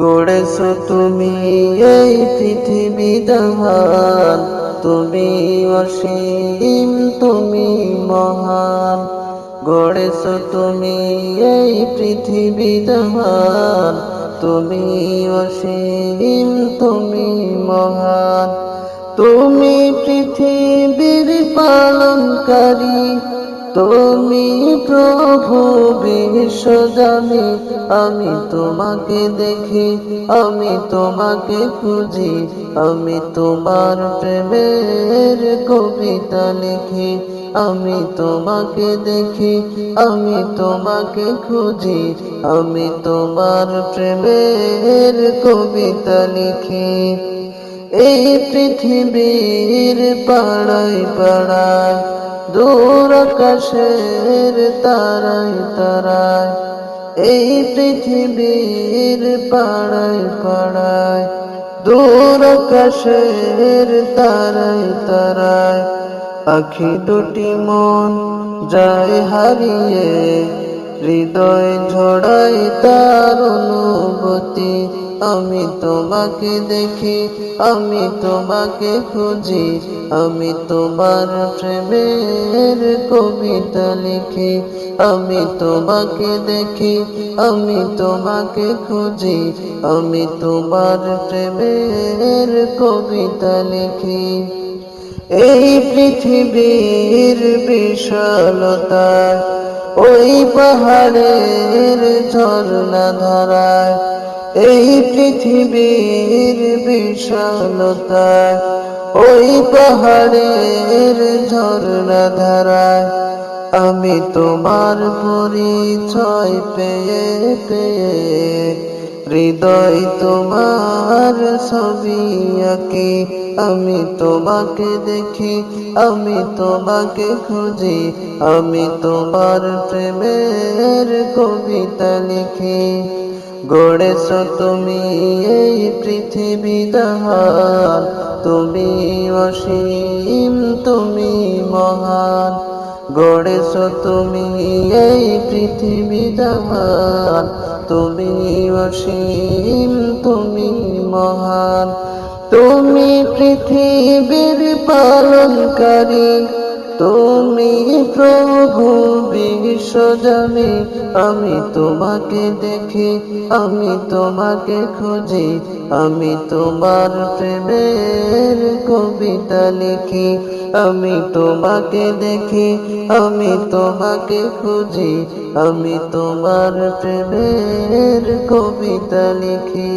গড়েছো তুমি এই পৃথিবী জাহান, তুমি অসীম, তুমি মহান। গড়েছো তুমি এই পৃথিবী জাহান, তুমি অসীম, তুমি মহান। তুমি পৃথিবীর পালনকারী, তুমি প্রভু বিশ্বজানি। আমি তোমাকে দেখি, আমি তোমাকে খুঁজি, আমি তোমার প্রেমের কবিতা লিখি। আমি তোমাকে দেখি, আমি তোমাকে খুঁজি, আমি তোমার প্রেমের কবিতা লিখি। এই পৃথিবীর পাড়ায় পাড়ায়, দূর আকাশের তারায় তারায়, এই পৃথিবীর পাড়ায় পাড়ায়, দূর আকাশের তারায় তারায়, আখি দুটি মন যায় হারিয়ে, হৃদয় ঝড়ায় তার অনুভূতি। আমি তোমাকে দেখি, আমি তোমাকে খুঁজি, আমি তোমার প্রেমের কবিতা লিখি। আমি তোমাকে দেখি, আমি তোমাকে খুঁজি, আমি তোমার প্রেমের কবিতা লিখি। এই পৃথিবীর বিশালতায়, ওই পাহাড়ের ঝর্ণা ধারায়, এই পৃথিবীর বিশালতায়, ওই পাহাড়ের ঝর্ণা ধারায়, আমি তোমার পরিচয় পেয়ে পেয়ে, হৃদয় তোমার ছবি আঁকি। আমি তোমাকে দেখি, আমি তোমাকে খুঁজি, আমি তোমার প্রেমের কবিতা লিখি। গড়েছো তুমি এই পৃথিবী জাহান, তুমি অসীম, তুমি মহান। গড়েছো তুমি এই পৃথিবী জাহান, তুমি অসীম, তুমি মহান। তুমি পৃথিবীর পালনকারী, তুমি প্রভু বিশ্বজানি। আমি তোমাকে দেখি, আমি তোমাকে খুঁজি, আমি তোমার প্রেমের কবিতা লিখি। আমি তোমাকে দেখি, আমি তোমাকে খুঁজি, আমি তোমার প্রেমের কবিতা লিখি।